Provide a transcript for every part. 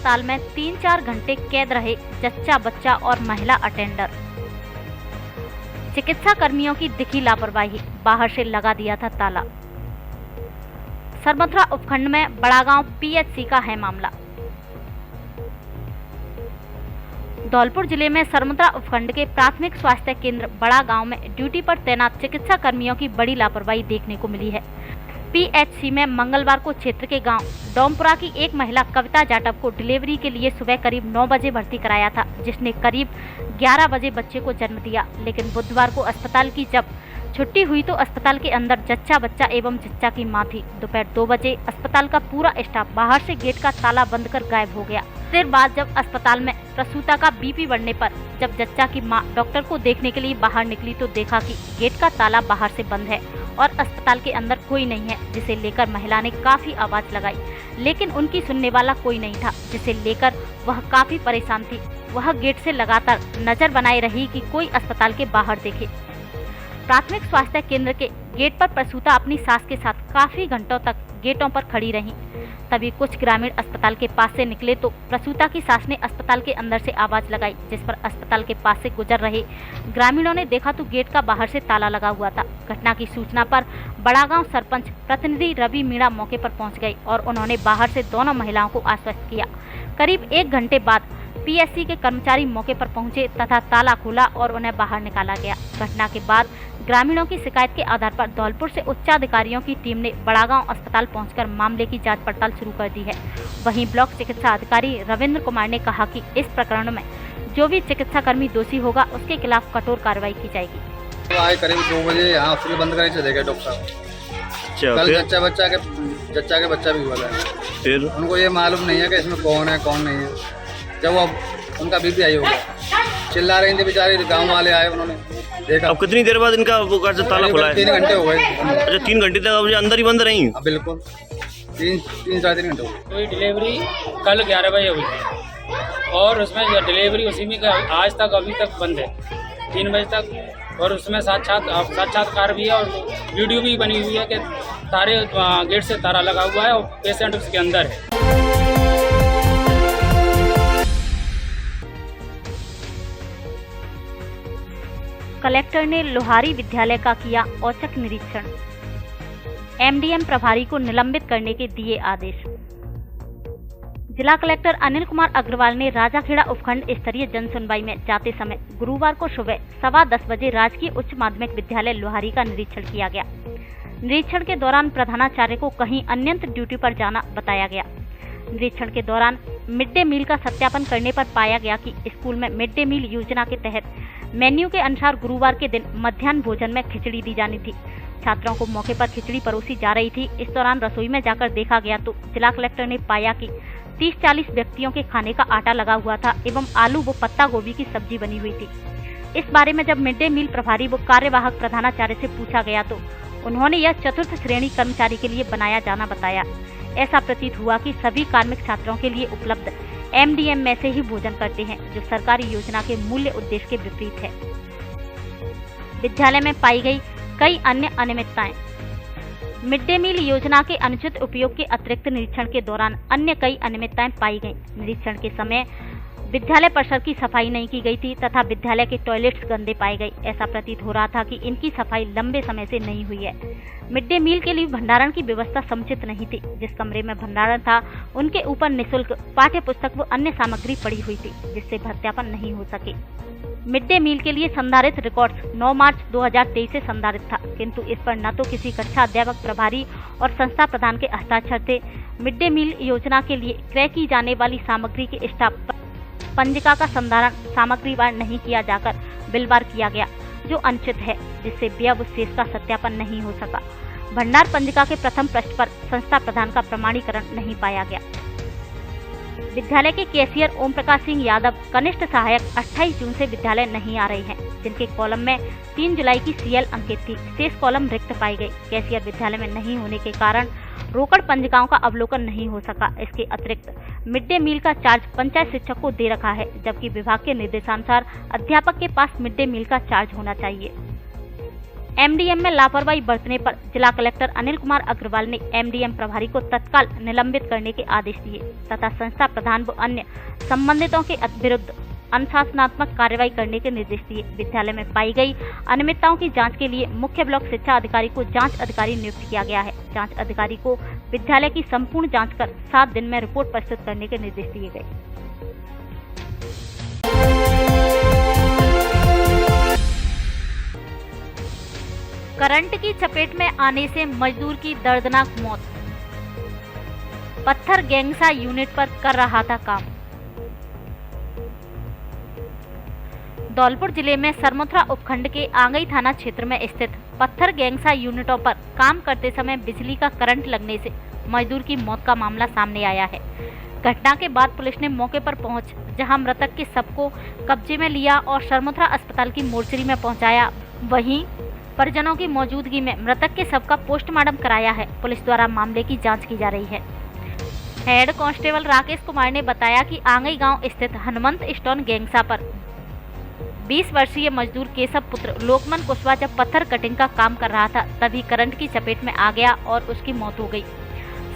अस्पताल में 3-4 घंटे कैद रहे जच्चा बच्चा और महिला अटेंडर। चिकित्सा कर्मियों की दिखी लापरवाही, बाहर से लगा दिया था ताला। सरमथुरा उपखंड में बड़ागांव पीएचसी का है मामला। धौलपुर जिले में सरमथुरा उपखंड के प्राथमिक स्वास्थ्य केंद्र बड़ागांव में ड्यूटी पर तैनात चिकित्सा कर्मियों की बड़ी लापरवाही देखने को मिली है। पीएचसी में मंगलवार को क्षेत्र के गांव डोमपुरा की एक महिला कविता जाटव को डिलीवरी के लिए सुबह करीब 9 बजे भर्ती कराया था, जिसने करीब 11 बजे बच्चे को जन्म दिया। लेकिन बुधवार को अस्पताल की जब छुट्टी हुई तो अस्पताल के अंदर जच्चा बच्चा एवं जच्चा की मां थी। दोपहर 2 बजे अस्पताल का पूरा स्टाफ बाहर से गेट का ताला बंद कर गायब हो गया। देर बाद जब अस्पताल में प्रसूता का बीपी बढ़ने पर जब जच्चा की मां डॉक्टर को देखने के लिए बाहर निकली तो देखा कि गेट का ताला बाहर से बंद है और अस्पताल के अंदर कोई नहीं है, जिसे लेकर महिला ने काफी आवाज लगाई, लेकिन उनकी सुनने वाला कोई नहीं था, जिसे लेकर वह काफी परेशान थी। वह गेट से लगातार नजर बनाए रही कि कोई अस्पताल के बाहर देखे। प्राथमिक स्वास्थ्य केंद्र के गेट पर प्रसूता अपनी सास के साथ काफी घंटों तक गेटों पर खड़ी रहीं। तभी कुछ ग्रामीण अस्पताल के पास से निकले तो प्रसूता की सास ने अस्पताल के अंदर से आवाज लगाई, जिस पर अस्पताल के पास से गुजर रहे ग्रामीणों ने देखा तो गेट का बाहर से ताला लगा हुआ था। घटना की सूचना पर बड़ागांव सरपंच प्रतिनिधि रवि मीणा मौके पर पहुंच गए और उन्होंने बाहर से दोनों महिलाओं को आश्वस्त किया। करीब 1 घंटे बाद पीएचसी के कर्मचारी मौके पर पहुंचे तथा ताला खोला और उन्हें बाहर निकाला गया। घटना के बाद ग्रामीणों की शिकायत के आधार पर धौलपुर से उच्चाधिकारियों की टीम ने बड़ागांव अस्पताल पहुंचकर मामले की जांच पड़ताल शुरू कर दी है। वहीं ब्लॉक चिकित्सा अधिकारी रविंद्र कुमार ने कहा कि इस प्रकरण में जो भी चिकित्सा कर्मी दोषी होगा उसके खिलाफ कठोर कार्रवाई की जाएगी। तो आए करीब 2 बजे यहाँ हॉस्पिटल बंद करके चले गए डॉक्टर। कल जच्चा के बच्चा भी हुआ था। फिर उनको ये मालूम नहीं है कि इसमें कौन है कौन नहीं है। जब वो उनका बीपी आई होगा, चिल्ला रही थी बेचारे, गांव वाले आए, उन्होंने देखा। अब कितनी देर बाद इनका वो घर से ताला खुला है? 3 घंटे हो गए। अच्छा, 3 घंटे तक अब अंदर ही बंद रही? बिल्कुल 3 साढ़े 3 घंटे हो गए। तो डिलीवरी कल 11 बजे हुई थी और उसमें डिलीवरी उसी में आज तक अभी तक बंद है 3 बजे तक। और उसमें साक्षात्कार भी है और वीडियो भी बनी हुई है कि तारे गेट से ताला लगा हुआ है और पेशेंट उसके अंदर है। कलेक्टर ने लोहारी विद्यालय का किया औचक निरीक्षण। एमडीएम प्रभारी को निलंबित करने के दिए आदेश। जिला कलेक्टर अनिल कुमार अग्रवाल ने राजाखेड़ा उपखंड स्तरीय जन सुनवाई में जाते समय गुरुवार को सुबह 10:15 बजे राजकीय उच्च माध्यमिक विद्यालय लोहारी का निरीक्षण किया गया। निरीक्षण के दौरान प्रधानाचार्य को कहीं अन्यत्र ड्यूटी पर जाना बताया गया। निरीक्षण के दौरान मिड डे मील का सत्यापन करने पर पाया गया कि स्कूल में मिड डे मील योजना के तहत मेन्यू के अनुसार गुरुवार के दिन मध्याह्न भोजन में खिचड़ी दी जानी थी। छात्रों को मौके पर खिचड़ी परोसी जा रही थी। इस दौरान रसोई में जाकर देखा गया तो जिला कलेक्टर ने पाया कि 30-40 व्यक्तियों के खाने का आटा लगा हुआ था एवं आलू व पत्ता गोभी की सब्जी बनी हुई थी। इस बारे में जब मिड डे मील प्रभारी व कार्यवाहक प्रधानाचार्य से पूछा गया तो उन्होंने यह चतुर्थ श्रेणी कर्मचारी के लिए बनाया जाना बताया। ऐसा प्रतीत हुआ कि सभी कार्मिक छात्रों के लिए उपलब्ध एमडीएम में से ही भोजन करते हैं, जो सरकारी योजना के मूल्य उद्देश्य के विपरीत है। विद्यालय में पाई गई कई अन्य अनियमितताएं। मिड डे मील योजना के अनुचित उपयोग के अतिरिक्त निरीक्षण के दौरान अन्य कई अनियमितताएं पाई गईं। निरीक्षण के समय विद्यालय परिसर की सफाई नहीं की गई थी तथा विद्यालय के टॉयलेट्स गंदे पाए गए। ऐसा प्रतीत हो रहा था कि इनकी सफाई लंबे समय से नहीं हुई है। मिड डे मील के लिए भंडारण की व्यवस्था समुचित नहीं थी। जिस कमरे में भंडारण था उनके ऊपर निःशुल्क पाठ्य पुस्तक व अन्य सामग्री पड़ी हुई थी, जिससे सत्यापन नहीं हो सके। मिड डे मील के लिए संधारित रिकॉर्ड्स 9 मार्च 2023 से संधारित था, किंतु इस पर न तो किसी कक्षा अध्यापक प्रभारी और संस्था प्रधान के हस्ताक्षर थे। मिड डे मील योजना के लिए क्रय की जाने वाली सामग्री के स्टाफ पंजिका का संधारण सामग्रीवार नहीं किया जाकर बिलवार किया गया, जो अनुचित है, जिससे व्यय व शेष का सत्यापन नहीं हो सका। भंडार पंजिका के प्रथम पृष्ठ पर संस्था प्रधान का प्रमाणीकरण नहीं पाया गया। विद्यालय के कैशियर ओम प्रकाश सिंह यादव कनिष्ठ सहायक 28 जून से विद्यालय नहीं आ रहे हैं, जिनके कॉलम में 3 जुलाई की सीएल अंकित थी। शेष कॉलम रिक्त पाई गई। कैशियर विद्यालय में नहीं होने के कारण रोकड़ पंजिकाओं का अवलोकन नहीं हो सका। इसके अतिरिक्त मिड डे मील का चार्ज पंचायत शिक्षक को दे रखा है, जबकि विभाग के निर्देशानुसार अध्यापक के पास मिड डे मील का चार्ज होना चाहिए। एमडीएम में लापरवाही बरतने पर जिला कलेक्टर अनिल कुमार अग्रवाल ने एमडीएम प्रभारी को तत्काल निलंबित करने के आदेश दिए तथा संस्था प्रधान व अन्य संबंधितों के विरुद्ध अनुशासनात्मक कार्रवाई करने के निर्देश दिए। विद्यालय में पाई गई अनियमितताओं की जांच के लिए मुख्य ब्लॉक शिक्षा अधिकारी को जांच अधिकारी नियुक्त किया गया है। जांच अधिकारी को विद्यालय की संपूर्ण जांच कर 7 दिन में रिपोर्ट प्रस्तुत करने के निर्देश दिए गए। करंट की चपेट में आने से मजदूर की दर्दनाक मौत। पत्थर गैंगसा यूनिट पर कर रहा था काम। धौलपुर जिले में सरमोथरा उपखंड के आंगई थाना क्षेत्र में स्थित पत्थर गैंगसा यूनिटों पर काम करते समय बिजली का करंट लगने से मजदूर की मौत का मामला सामने आया है। घटना के बाद पुलिस ने मौके पर पहुंच जहां मृतक के शव को कब्जे में लिया और सरमोथरा अस्पताल की मोर्चरी में पहुंचाया। वहीं परिजनों की मौजूदगी में मृतक के शव का पोस्टमार्टम कराया है। पुलिस द्वारा मामले की जाँच की जा रही है। हेड कांस्टेबल राकेश कुमार ने बताया कि आंगई गाँव स्थित हनुमंत स्टोन गैंगसा पर 20 वर्षीय मजदूर केशव पुत्र लोकमन कुशवाहा जब पत्थर कटिंग का काम कर रहा था तभी करंट की चपेट में आ गया और उसकी मौत हो गई।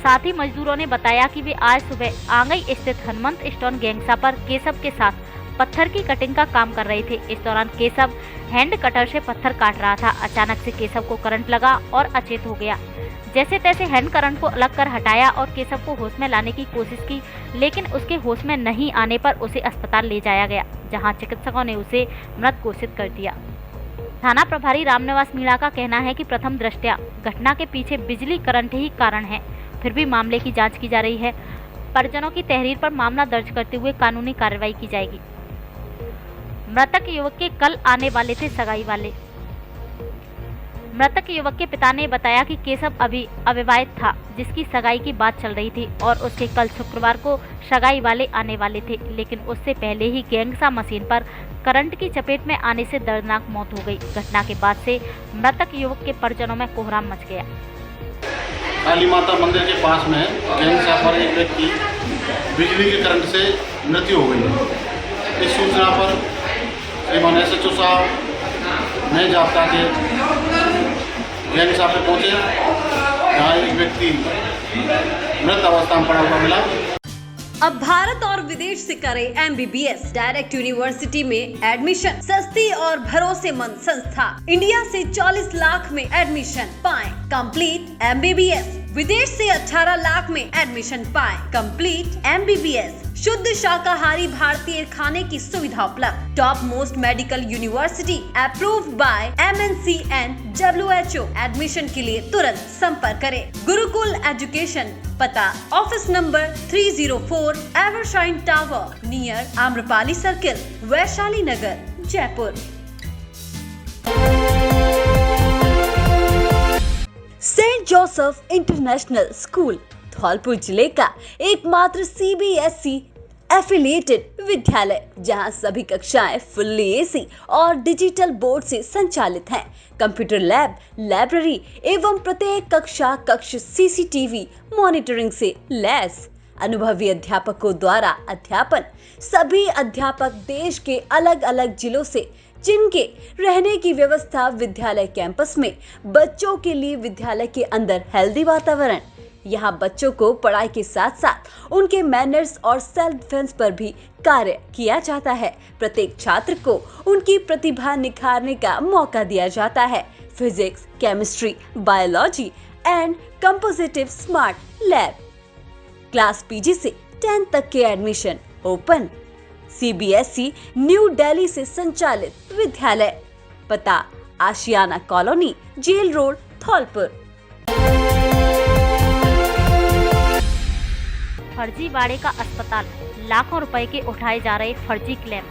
साथ ही मजदूरों ने बताया कि वे आज सुबह आंगई स्थित हनुमंत स्टोन गैंगसा पर केशव के साथ पत्थर की कटिंग का काम कर रहे थे। इस दौरान केशव हैंड कटर से पत्थर काट रहा था। अचानक से केशव को करंट लगा और अचेत हो गया। जैसे तैसे हैंड करंट को अलग कर हटाया और केशव को होश में लाने की कोशिश की, लेकिन उसके होश में नहीं आने पर उसे अस्पताल ले जाया गया, जहां चिकित्सकों ने उसे मृत घोषित कर दिया। थाना प्रभारी रामनिवास मीणा का कहना है कि प्रथम दृष्टया घटना के पीछे बिजली करंट ही कारण है, फिर भी मामले की जांच की जा रही है। परिजनों की तहरीर पर मामला दर्ज करते हुए कानूनी कार्रवाई की जाएगी। मृतक युवक के कल आने वाले थे सगाई वाले। मृतक युवक के पिता ने बताया कि केशव अभी अविवाहित था, जिसकी सगाई की बात चल रही थी और उसके कल शुक्रवार को सगाई वाले आने वाले थे, लेकिन उससे पहले ही गैंगसा मशीन पर करंट की चपेट में आने से दर्दनाक मौत हो गई। घटना के बाद से मृतक युवक के परिजनों में कोहराम मच गया। काली माता मंदिर के पास में गैंगसा पर एक व्यक्ति बिजली के करंट से मृत्यु हो गई। इस सूचना पर श्रीमान SHO साहब नए जाब्ता के गैंगसा पे पहुंचे, जहाँ एक व्यक्ति मृत अवस्था में पड़ा हुआ मिला। अब भारत और विदेश से करें MBBS डायरेक्ट यूनिवर्सिटी में एडमिशन। सस्ती और भरोसेमंद संस्था इंडिया से 40 लाख में एडमिशन पाएं। Complete MBBS। विदेश से 18 लाख में एडमिशन पाएं। Complete MBBS। शुद्ध शाकाहारी भारतीय खाने की सुविधा उपलब्ध। Top most medical university approved by MNC and WHO। Admission के लिए तुरंत संपर्क करें। गुरुकुल एजुकेशन। पता office number 304 Evershine tower near Amrapali circle, Vaishali Nagar, Jaipur. Saint Joseph international school Dholpur जिले का एकमात्र CBSE एफिलिएटेड विद्यालय, जहां सभी कक्षाएं फुल्ली AC और डिजिटल बोर्ड से संचालित हैं। कंप्यूटर लैब, लाइब्रेरी एवं प्रत्येक कक्ष CCTV मॉनिटरिंग से लैस। अनुभवी अध्यापकों द्वारा अध्यापन। सभी अध्यापक देश के अलग अलग जिलों से, जिनके रहने की व्यवस्था विद्यालय कैंपस में। बच्चों के लिए विद्यालय के अंदर हेल्दी वातावरण। यहाँ बच्चों को पढ़ाई के साथ साथ उनके मैनर्स और सेल्फ डिफेंस पर भी कार्य किया जाता है। प्रत्येक छात्र को उनकी प्रतिभा निखारने का मौका दिया जाता है। Physics, chemistry, biology and composite smart lab. Class PG से 10 तक के admission open. CBSE new Delhi से संचालित विद्यालय। पता Ashiana colony, jail road, Dholpur. फर्जीवाड़े का अस्पताल, लाखों रुपए के उठाए जा रहे फर्जी क्लेम।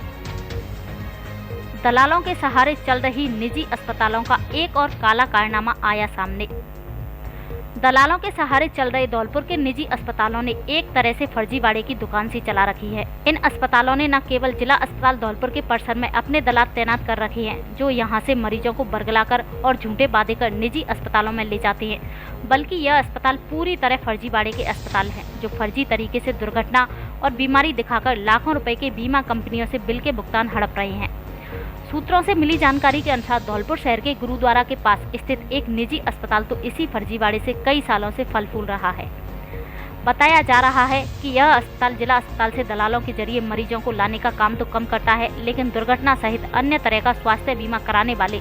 दलालों के सहारे चल रही निजी अस्पतालों का एक और काला कारनामा आया सामने। दलालों के सहारे चल रहे धौलपुर के निजी अस्पतालों ने एक तरह से फर्जीवाड़े की दुकान सी चला रखी है। इन अस्पतालों ने न केवल जिला अस्पताल धौलपुर के परिसर में अपने दलाल तैनात कर रखे हैं, जो यहां से मरीजों को बरगलाकर और झूठे वादे कर निजी अस्पतालों में ले जाते हैं, बल्कि यह अस्पताल पूरी तरह फर्जीवाड़े के अस्पताल हैं, जो फर्जी तरीके से दुर्घटना और बीमारी दिखाकर लाखों रुपए के बीमा कंपनियों से बिल के भुगतान हड़प रहे हैं। सूत्रों से मिली जानकारी के अनुसार धौलपुर शहर के गुरुद्वारा के पास स्थित एक निजी अस्पताल तो इसी फर्जीवाड़े से कई सालों से फल फूल रहा है। बताया जा रहा है कि यह अस्पताल जिला अस्पताल से दलालों के जरिए मरीजों को लाने का काम तो कम करता है, लेकिन दुर्घटना सहित अन्य तरह का स्वास्थ्य बीमा कराने वाले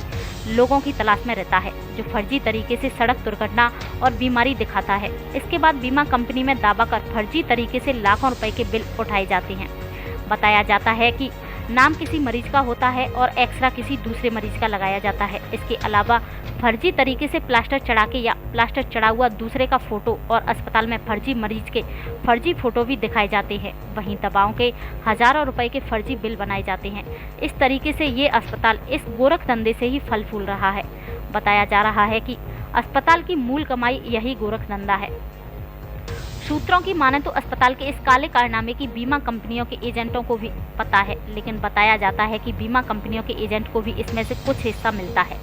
लोगों की तलाश में रहता है, जो फर्जी तरीके से सड़क दुर्घटना और बीमारी दिखाता है। इसके बाद बीमा कंपनी में दावा कर फर्जी तरीके से लाखों रुपए के बिल उठाए जाते हैं। बताया जाता है कि नाम किसी मरीज का होता है और एक्सरा किसी दूसरे मरीज का लगाया जाता है। इसके अलावा फर्जी तरीके से प्लास्टर चढ़ा के या प्लास्टर चढ़ा हुआ दूसरे का फोटो और अस्पताल में फर्जी मरीज के फर्जी फोटो भी दिखाए जाते हैं। वहीं दवाओं के हजारों रुपए के फर्जी बिल बनाए जाते हैं। इस तरीके से ये अस्पताल इस गोरख धंधे से ही फल फूल रहा है। बताया जा रहा है कि अस्पताल की मूल कमाई यही गोरख धंधा है। सूत्रों की माने तो अस्पताल के इस काले कारनामे की बीमा कंपनियों के एजेंटों को भी पता है, लेकिन बताया जाता है कि बीमा कंपनियों के एजेंट को भी इसमें से कुछ हिस्सा मिलता है।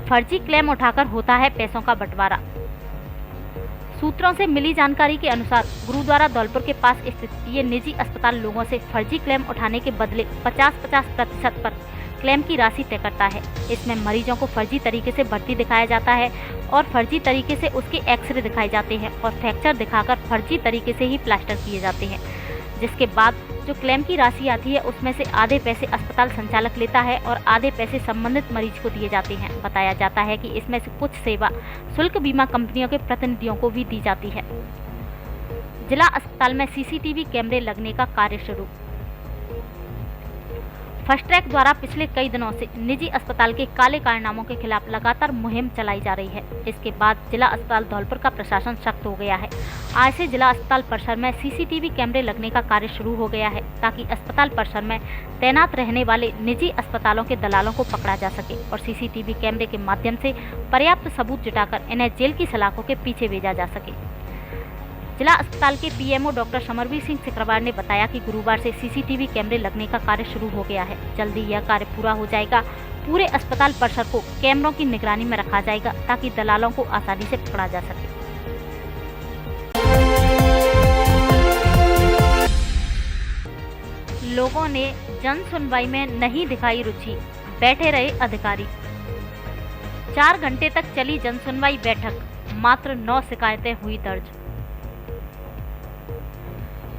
फर्जी क्लेम उठाकर होता है पैसों का बंटवारा। सूत्रों से मिली जानकारी के अनुसार गुरुद्वारा धौलपुर के पास स्थित ये निजी अस्पताल लोगों से फर्जी क्लेम उठाने के बदले 50-50% पर क्लेम की राशि तय करता है। इसमें मरीजों को फर्जी तरीके से भर्ती दिखाया जाता है और फर्जी तरीके से उसके एक्सरे दिखाए जाते हैं और फ्रैक्चर दिखाकर फर्जी तरीके से ही प्लास्टर किए जाते हैं, जिसके बाद जो क्लेम की राशि आती है उसमें से आधे पैसे अस्पताल संचालक लेता है और आधे पैसे संबंधित मरीज को दिए जाते हैं। बताया जाता है कि इसमें से कुछ सेवा शुल्क बीमा कंपनियों के प्रतिनिधियों को भी दी जाती है। जिला अस्पताल में सीसीटीवी कैमरे लगने का कार्य शुरू। फास्ट ट्रैक द्वारा पिछले कई दिनों से निजी अस्पताल के काले कारनामों के खिलाफ लगातार मुहिम चलाई जा रही है। इसके बाद जिला अस्पताल धौलपुर का प्रशासन सख्त हो गया है। आज से जिला अस्पताल परिसर में सीसीटीवी कैमरे लगने का कार्य शुरू हो गया है, ताकि अस्पताल परिसर में तैनात रहने वाले निजी अस्पतालों के दलालों को पकड़ा जा सके और सीसीटीवी कैमरे के माध्यम से पर्याप्त सबूत जुटाकर इन्हें जेल की सलाखों के पीछे भेजा जा सके। जिला अस्पताल के पीएमओ डॉक्टर समरवीर सिंह सिकरवार ने बताया कि गुरुवार से सीसीटीवी कैमरे लगने का कार्य शुरू हो गया है। जल्दी यह कार्य पूरा हो जाएगा। पूरे अस्पताल परिसर को कैमरों की निगरानी में रखा जाएगा, ताकि दलालों को आसानी से पकड़ा जा सके। लोगों ने जन सुनवाई में नहीं दिखाई रुचि, बैठे रहे अधिकारी। 4 घंटे तक चली जन सुनवाई बैठक, मात्र 9 शिकायतें हुई दर्ज।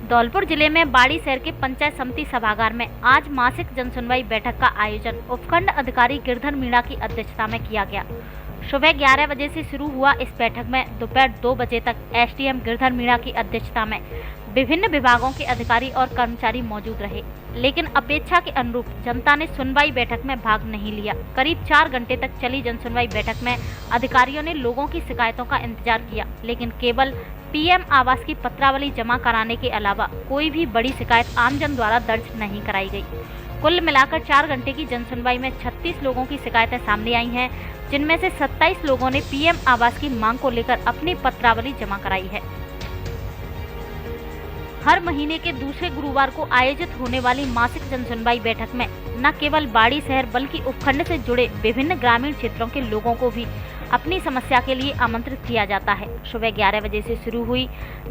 धौलपुर जिले में बाड़ी शहर के पंचायत समिति सभागार में आज मासिक जनसुनवाई बैठक का आयोजन उपखंड अधिकारी गिरधर मीणा की अध्यक्षता में किया गया। सुबह 11 बजे से शुरू हुआ इस बैठक में दोपहर 2 बजे तक एसडीएम गिरधर मीणा की अध्यक्षता में विभिन्न विभागों के अधिकारी और कर्मचारी मौजूद रहे, लेकिन अपेक्षा के अनुरूप जनता ने सुनवाई बैठक में भाग नहीं लिया। करीब 4 घंटे तक चली जनसुनवाई बैठक में अधिकारियों ने लोगों की शिकायतों का इंतजार किया, लेकिन केवल पीएम आवास की पत्रावली जमा कराने के अलावा कोई भी बड़ी शिकायत आमजन द्वारा दर्ज नहीं कराई गई। कुल मिलाकर 4 घंटे की जनसुनवाई में 36 लोगों की शिकायतें सामने आई हैं, जिनमें से 27 लोगों ने पीएम आवास की मांग को लेकर अपनी पत्रावली जमा कराई है। हर महीने के दूसरे गुरुवार को आयोजित होने वाली मासिक जनसुनवाई बैठक में न केवल बाड़ी शहर बल्कि उपखंड से जुड़े विभिन्न ग्रामीण क्षेत्रों के लोगों को भी अपनी समस्या के लिए आमंत्रित किया जाता है। सुबह 11 बजे से शुरू हुई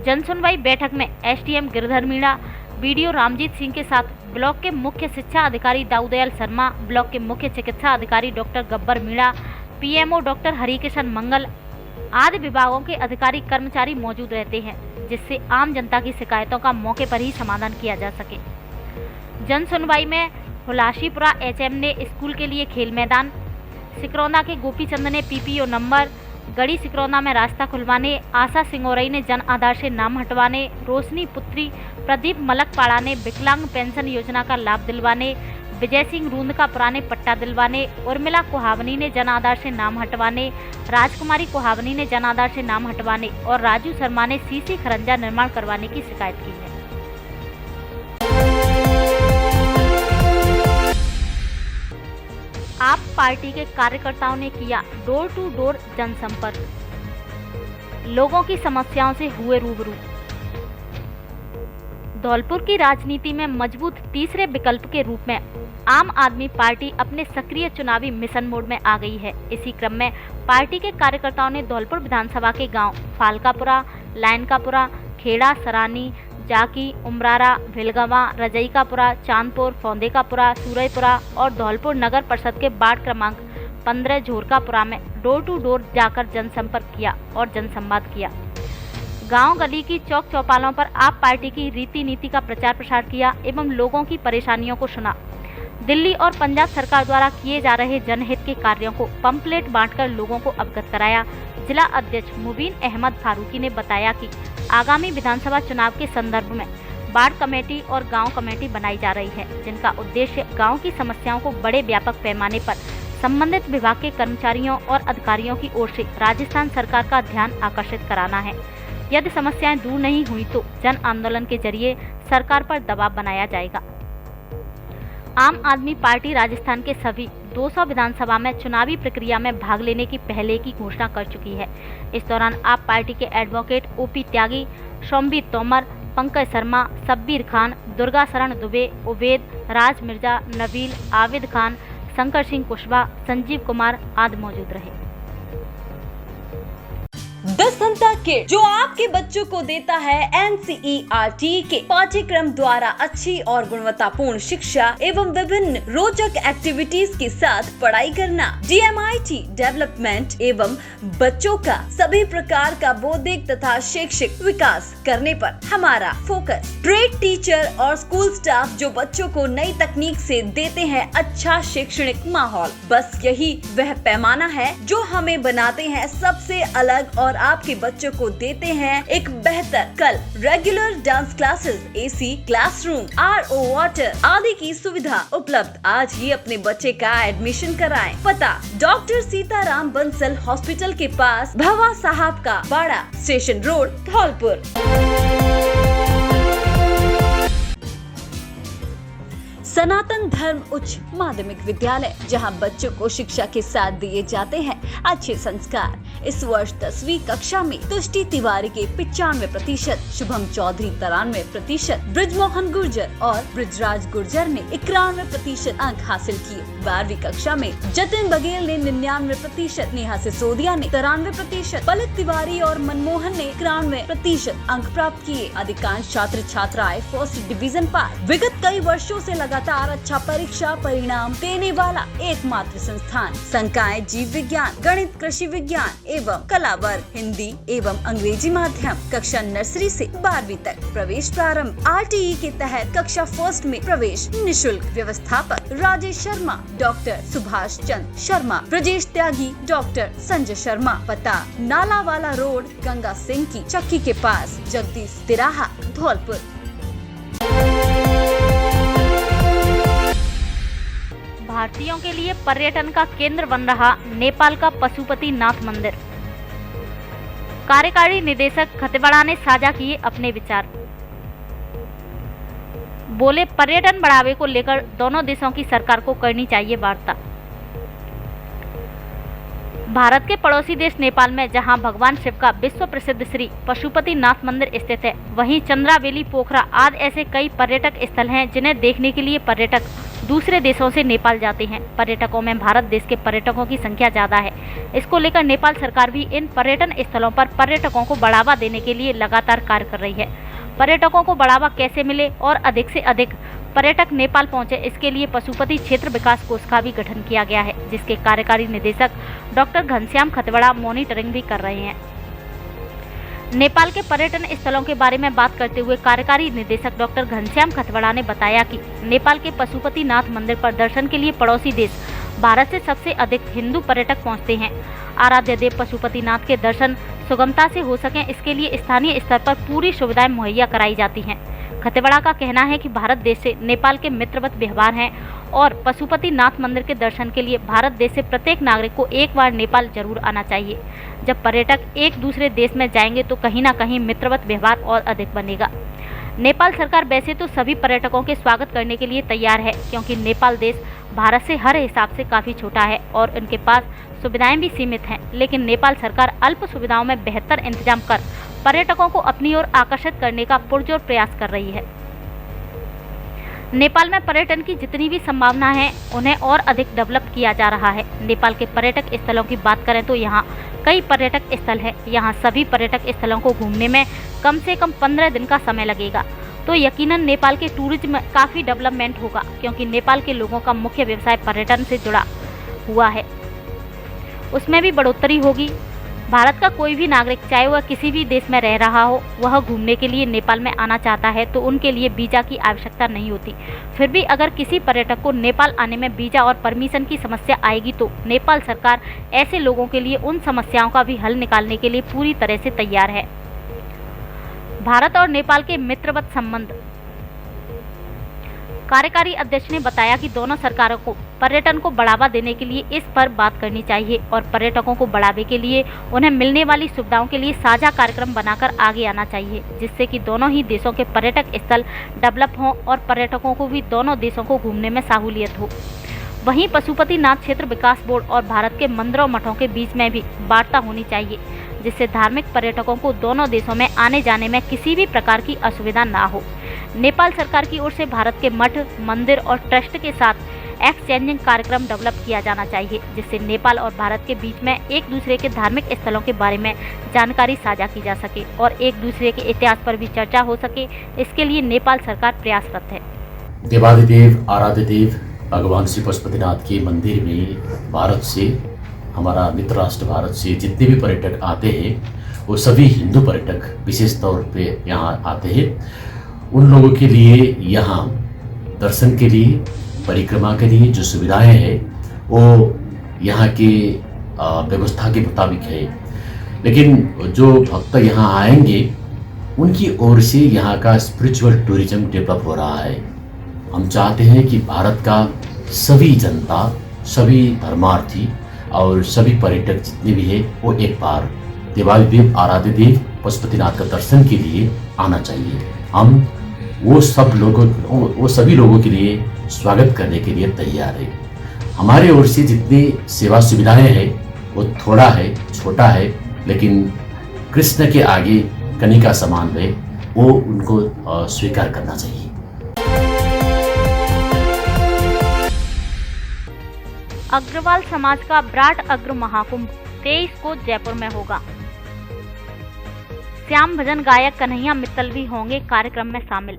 जनसुनवाई बैठक में एसडीएम गिरधर मीणा, बीडीओ रामजीत सिंह के साथ ब्लॉक के मुख्य शिक्षा अधिकारी दाऊदयाल शर्मा, ब्लॉक के मुख्य चिकित्सा अधिकारी doctor Gabbar Meena, PMO doctor Harikishan Mangal आदि विभागों के अधिकारी कर्मचारी मौजूद रहते हैं, जिससे आम जनता की शिकायतों का मौके पर ही समाधान किया जा सके। जनसुनवाई में हुलाशीपुरा एचएम ने स्कूल के लिए खेल मैदान, सिकरौना के गोपीचंद ने पीपीओ नंबर, गढ़ी सिकरौना में रास्ता खुलवाने, आशा सिंगोरई ने जन आधार से नाम हटवाने, रोशनी पुत्री प्रदीप मलकपाड़ा ने विकलांग पेंशन योजना का लाभ दिलवाने, विजय सिंह रूंद का पुराने पट्टा दिलवाने, उर्मिला कुहावनी ने जन आधार से नाम हटवाने, राजकुमारी कुहावनी ने जन आधार से नाम हटवाने और राजू शर्मा ने सीसी खरंजा निर्माण करवाने की शिकायत की है। आप पार्टी के कार्यकर्ताओं ने किया डोर टू डोर जनसंपर्क, लोगों की समस्याओं से हुए रूबरू। धौलपुर की राजनीति में मजबूत तीसरे विकल्प के रूप में आम आदमी पार्टी अपने सक्रिय चुनावी मिशन मोड में आ गई है। इसी क्रम में पार्टी के कार्यकर्ताओं ने धौलपुर विधानसभा के गांव फालकापुरा, लायनकापुरा, खेड़ा, सरानी, जाकी, उमरारा, भिलगवा, रजईकापुरा, चांदपुर, फौंदेकापुरा, सूरजपुरा और धौलपुर नगर परिषद के वार्ड क्रमांक 15 झोरकापुरा में डोर टू डोर जाकर जनसंपर्क किया और जनसंवाद किया। गांव गली की चौक चौपालों पर आप पार्टी की रीति नीति का प्रचार प्रसार किया एवं लोगों की परेशानियों को सुना। दिल्ली और पंजाब सरकार द्वारा किए जा रहे जनहित के कार्यों को पंपलेट बांटकर लोगों को अवगत कराया। जिला अध्यक्ष मुबीन अहमद फारूकी ने बताया कि आगामी विधानसभा चुनाव के संदर्भ में वार्ड कमेटी और गांव कमेटी बनाई जा रही है, जिनका उद्देश्य गांव की समस्याओं को बड़े व्यापक पैमाने पर संबंधित विभाग के कर्मचारियों और अधिकारियों की ओर से राजस्थान सरकार का ध्यान आकर्षित कराना है। यदि समस्याएं दूर नहीं हुई तो जन आंदोलन के जरिए सरकार पर दबाव बनाया जाएगा। आम आदमी पार्टी राजस्थान के सभी 200 विधानसभा में चुनावी प्रक्रिया में भाग लेने की पहले की घोषणा कर चुकी है। इस दौरान आप पार्टी के एडवोकेट ओपी त्यागी, सोमवीर तोमर, पंकज शर्मा, शब्बीर खान, दुर्गा शरण दुबे, उवैद, राज मिर्जा, नबील, आविद खान, शंकर सिंह कुशवाहा, संजीव कुमार आदि मौजूद रहे। दस्तंता किट जो आपके बच्चों को देता है NCERT के पाठ्यक्रम द्वारा अच्छी और गुणवत्तापूर्ण शिक्षा एवं विभिन्न रोचक एक्टिविटीज के साथ पढ़ाई करना, DMIT डेवलपमेंट एवं बच्चों का सभी प्रकार का बौद्धिक तथा शैक्षिक विकास करने पर हमारा फोकस। ट्रेड टीचर और स्कूल स्टाफ जो बच्चों को नई तकनीक से देते हैं अच्छा शैक्षणिक माहौल। बस यही वह पैमाना है जो हमें बनाते हैं सबसे अलग और आपके बच्चों को देते हैं एक बेहतर कल। Regular dance classes, AC classroom, RO water आदि की सुविधा उपलब्ध। आज ही अपने बच्चे का एडमिशन कराएं। पता डॉक्टर सीताराम बंसल हॉस्पिटल के पास, भवा साहब का बाड़ा, स्टेशन रोड, धौलपुर। सनातन धर्म उच्च माध्यमिक विद्यालय, जहां बच्चों को शिक्षा के साथ दिए जाते हैं अच्छे संस्कार। इस वर्ष 10वीं कक्षा में तुष्टि तिवारी के 95%, शुभम चौधरी 93%, ब्रिजमोहन गुर्जर और ब्रिजराज गुर्जर ने 91% अंक हासिल किए। 12वीं कक्षा में जतिन बघेल ने 99%, नेहा सिसोदिया ने 93%, पलक तिवारी और मनमोहन ने 91% अंक प्राप्त किए। अधिकांश छात्र छात्राएं फर्स्ट डिवीजन पास। विगत कई वर्षों से लगातार अच्छा परीक्षा परिणाम देने वाला एकमात्र संस्थान। संकाय जीव विज्ञान, गणित, कृषि विज्ञान एवं कला वर्ग, हिंदी एवं अंग्रेजी माध्यम, कक्षा नर्सरी से 12वीं तक प्रवेश प्रारंभ। RTE के तहत कक्षा फर्स्ट में प्रवेश निःशुल्क। व्यवस्थापक राजेश शर्मा, डॉक्टर सुभाष चंद्र शर्मा, ब्रजेश त्यागी, डॉक्टर संजय शर्मा। पता नालावाला रोड, गंगा सिंह की चक्की के पास, जगदीश तिराहा, धौलपुर। भारतीयों के लिए पर्यटन का केंद्र बन रहा नेपाल का पशुपतिनाथ मंदिर। कार्यकारी निदेशक खतेवड़ा ने साझा किए अपने विचार। बोले, पर्यटन बढ़ावे को लेकर दोनों देशों की सरकार को करनी चाहिए वार्ता। भारत के पड़ोसी देश नेपाल में जहां भगवान शिव का विश्व प्रसिद्ध श्री पशुपतिनाथ मंदिर स्थित है, वहीं चंद्रावेली, पोखरा आदि ऐसे कई पर्यटक स्थल हैं जिन्हें देखने के लिए पर्यटक दूसरे देशों से नेपाल जाते हैं। पर्यटकों में भारत देश के पर्यटकों की संख्या ज्यादा है। इसको लेकर नेपाल सरकार भी इन पर्यटन स्थलों पर पर्यटकों को बढ़ावा देने के लिए लगातार कार्य कर रही है। पर्यटकों को बढ़ावा कैसे मिले और अधिक से अधिक पर्यटक नेपाल पहुंचे, इसके लिए पशुपति क्षेत्र विकास कोष का भी गठन किया गया है, जिसके कार्यकारी निदेशक डॉक्टर घनश्याम खतेवड़ा मॉनिटरिंग भी कर रहे हैं। नेपाल के पर्यटन स्थलों के बारे में बात करते हुए कार्यकारी निदेशक डॉक्टर घनश्याम खतेवड़ा ने बताया कि नेपाल के पशुपतिनाथ मंदिर पर दर्शन के लिए पड़ोसी देश भारत से सबसे अधिक हिंदू पर्यटक पहुंचते हैं। आराध्य देव पशुपतिनाथ के दर्शन सुगमता से हो सकें, इसके लिए स्थानीय स्तर पर पूरी सुविधाएं मुहैया कराई जाती हैं। खतेवड़ा का कहना है कि भारत देश से नेपाल के मित्रवत व्यवहार हैं और पशुपतिनाथ मंदिर के दर्शन के लिए भारत देश से प्रत्येक नागरिक को एक बार नेपाल जरूर आना चाहिए। जब पर्यटक एक दूसरे देश में जाएंगे तो कहीं ना कहीं मित्रवत व्यवहार और अधिक बनेगा। नेपाल सरकार वैसे तो सभी पर्यटकों के स्वागत करने के लिए तैयार है, क्योंकि नेपाल देश भारत से हर हिसाब से काफ़ी छोटा है और उनके पास सुविधाएं भी सीमित हैं। लेकिन नेपाल सरकार अल्प सुविधाओं में बेहतर इंतजाम कर पर्यटकों को अपनी ओर आकर्षित करने का पुरजोर प्रयास कर रही है। नेपाल में पर्यटन की जितनी भी संभावना है उन्हें और अधिक डेवलप किया जा रहा है। नेपाल के पर्यटक स्थलों की बात करें तो यहाँ कई पर्यटक स्थल है। यहाँ सभी पर्यटक स्थलों को घूमने में कम से कम 15 दिन का समय लगेगा। तो यकीनन नेपाल के टूरिज्म में काफ़ी डेवलपमेंट होगा, क्योंकि नेपाल के लोगों का मुख्य व्यवसाय पर्यटन से जुड़ा हुआ है, उसमें भी बढ़ोतरी होगी। भारत का कोई भी नागरिक, चाहे वह किसी भी देश में रह रहा हो, वह घूमने के लिए नेपाल में आना चाहता है तो उनके लिए वीज़ा की आवश्यकता नहीं होती। फिर भी अगर किसी पर्यटक को नेपाल आने में वीज़ा और परमिशन की समस्या आएगी तो नेपाल सरकार ऐसे लोगों के लिए उन समस्याओं का भी हल निकालने के लिए पूरी तरह से तैयार है। भारत और नेपाल के मित्रवत संबंध। कार्यकारी अध्यक्ष ने बताया कि दोनों सरकारों को पर्यटन को बढ़ावा देने के लिए इस पर बात करनी चाहिए और पर्यटकों को बढ़ावे के लिए उन्हें मिलने वाली सुविधाओं के लिए साझा कार्यक्रम बनाकर आगे आना चाहिए, जिससे कि दोनों ही देशों के पर्यटक स्थल डेवलप हों और पर्यटकों को भी दोनों देशों को घूमने में सहूलियत हो। वहीं पशुपतिनाथ क्षेत्र विकास बोर्ड और भारत के मंदिरों मठों के बीच में भी वार्ता होनी चाहिए, जिससे धार्मिक पर्यटकों को दोनों देशों में आने जाने में किसी भी प्रकार की असुविधा ना हो। नेपाल सरकार की ओर से भारत के मठ, मंदिर और ट्रस्ट के साथ एक्सचेंजिंग कार्यक्रम डेवलप किया जाना चाहिए, जिससे नेपाल और भारत के बीच में एक दूसरे के धार्मिक स्थलों के बारे में जानकारी साझा की जा सके और एक दूसरे के इतिहास पर भी चर्चा हो सके। इसके लिए नेपाल सरकार प्रयासरत है। देवादिदेव आराध्य देव भगवान श्री पशुपतिनाथ के मंदिर में भारत से, हमारा मित्र राष्ट्र भारत से जितने भी पर्यटक आते हैं वो सभी हिंदू पर्यटक विशेष तौर पे यहाँ आते हैं। उन लोगों के लिए यहाँ दर्शन के लिए, परिक्रमा के लिए जो सुविधाएं हैं वो यहाँ के व्यवस्था के मुताबिक है, लेकिन जो भक्त यहाँ आएंगे उनकी ओर से यहाँ का स्पिरिचुअल टूरिज्म डेवलप हो रहा है। हम चाहते हैं कि भारत का सभी जनता, सभी धर्मार्थी और सभी पर्यटक जितने भी है वो एक बार देवादिदेव आराध्य देव पशुपतिनाथ का दर्शन के लिए आना चाहिए। हम वो सभी लोगों के लिए स्वागत करने के लिए तैयार है। हमारे ओर से जितनी सेवा सुविधाएं हैं वो थोड़ा है, छोटा है, लेकिन कृष्ण के आगे कनिका समान है, वो उनको स्वीकार करना चाहिए। अग्रवाल समाज का ब्राट अग्र महाकुंभ 23 को जयपुर में होगा। श्याम भजन गायक कन्हैया मित्तल भी होंगे कार्यक्रम में शामिल।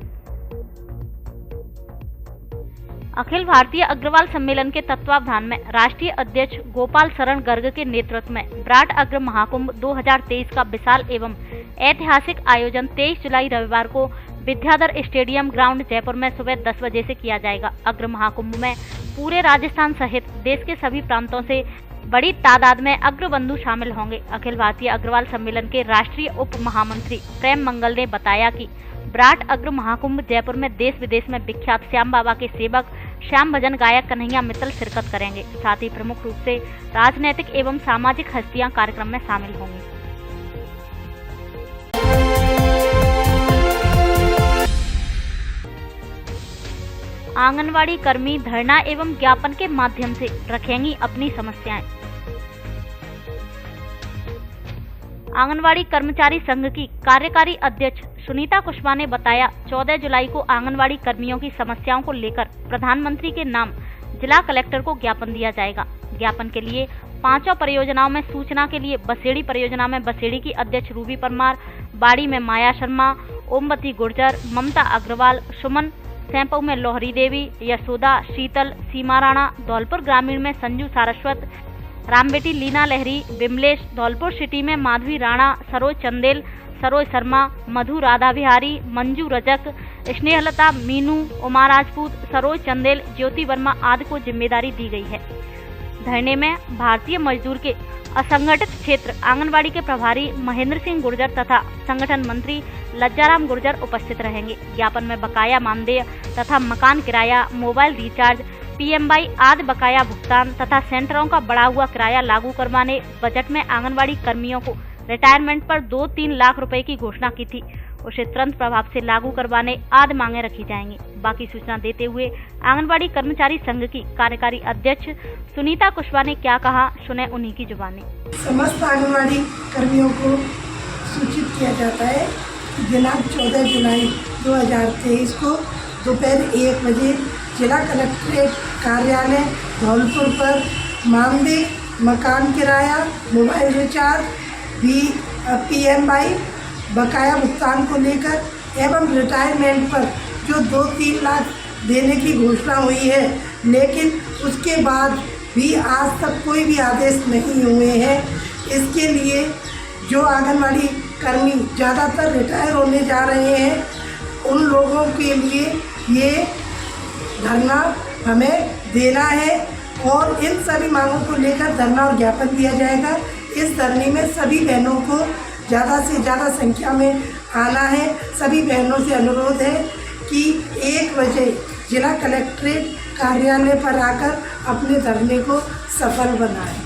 अखिल भारतीय अग्रवाल सम्मेलन के तत्वावधान में राष्ट्रीय अध्यक्ष गोपाल शरण गर्ग के नेतृत्व में ब्राट अग्र महाकुंभ 2023 का विशाल एवं ऐतिहासिक आयोजन 23 जुलाई रविवार को विद्याधर स्टेडियम ग्राउंड जयपुर में सुबह 10 बजे से किया जाएगा। अग्र महाकुंभ में पूरे राजस्थान सहित देश के सभी प्रांतों से बड़ी तादाद में अग्रबंधु शामिल होंगे। अखिल भारतीय अग्रवाल सम्मेलन के राष्ट्रीय उप महामंत्री प्रेम मंगल ने बताया कि ब्राट अग्र महाकुंभ जयपुर में देश विदेश में विख्यात श्याम बाबा के सेवक श्याम भजन गायक कन्हैया मित्तल शिरकत करेंगे। साथ ही प्रमुख रूप से राजनीतिक एवं सामाजिक हस्तियां कार्यक्रम में शामिल होंगी। आंगनवाड़ी कर्मी धरना एवं ज्ञापन के माध्यम से रखेंगी अपनी समस्याएं। आंगनवाड़ी कर्मचारी संघ की कार्यकारी अध्यक्ष सुनीता कुशवाहा ने बताया, 14 जुलाई को आंगनवाड़ी कर्मियों की समस्याओं को लेकर प्रधानमंत्री के नाम जिला कलेक्टर को ज्ञापन दिया जाएगा। ज्ञापन के लिए 5 परियोजनाओं में सूचना के लिए बसेड़ी परियोजना में बसेड़ी की अध्यक्ष रूबी परमार, बाड़ी में माया शर्मा, ओमवती गुर्जर, ममता अग्रवाल, सुमन, सैंपऊ में लोहरी देवी, यशोदा, शीतल, सीमा राणा, धौलपुर ग्रामीण में संजू सारस्वत, रामबेटी लीना लहरी, बिमलेश, धौलपुर सिटी में माधवी राणा, सरोज चंदेल, सरोज शर्मा, मधु राधा बिहारी, मंजू रजक, स्नेहलता, मीनू, उमा राजपूत, सरोज चंदेल, ज्योति वर्मा आदि को जिम्मेदारी दी गई है। धरने में भारतीय मजदूर के असंगठित क्षेत्र आंगनवाड़ी के प्रभारी महेंद्र सिंह गुर्जर तथा संगठन मंत्री लज्जाराम गुर्जर उपस्थित रहेंगे। ज्ञापन में बकाया मानदेय तथा मकान किराया, मोबाइल रिचार्ज, पीएमवाई आदि बकाया भुगतान तथा सेंटरों का बढ़ा हुआ किराया लागू करवाने, बजट में आंगनवाड़ी कर्मियों को रिटायरमेंट पर 2-3 लाख रुपए की घोषणा की थी, उसे तुरंत प्रभाव से लागू करवाने आदि मांगे रखी जाएंगी। बाकी सूचना देते हुए आंगनवाड़ी कर्मचारी संघ की कार्यकारी अध्यक्ष सुनीता कुशवाहा ने क्या कहा, सुने उन्हीं की जुबानी। समस्त आंगनवाड़ी कर्मियों को सूचित किया जाता है कि दिनांक 14 जुलाई 2023 को दोपहर 1 बजे जिला कलेक्ट्रेट कार्यालय धौलपुर पर मानदेय, मकान किराया, मोबाइल रिचार्ज, PMI बकाया भुगतान को लेकर एवं रिटायरमेंट पर जो 2-3 लाख देने की घोषणा हुई है, लेकिन उसके बाद भी आज तक कोई भी आदेश नहीं हुए हैं। इसके लिए जो आंगनवाड़ी कर्मी ज़्यादातर रिटायर होने जा रहे हैं, उन लोगों के लिए ये धरना हमें देना है और इन सभी मांगों को लेकर धरना और ज्ञापन दिया जाएगा। इस धरने में सभी बहनों को ज़्यादा से ज़्यादा संख्या में आना है। सभी बहनों से अनुरोध है कि 1 बजे जिला कलेक्ट्रेट कार्यालय पर आकर अपने धरने को सफल बनाएं।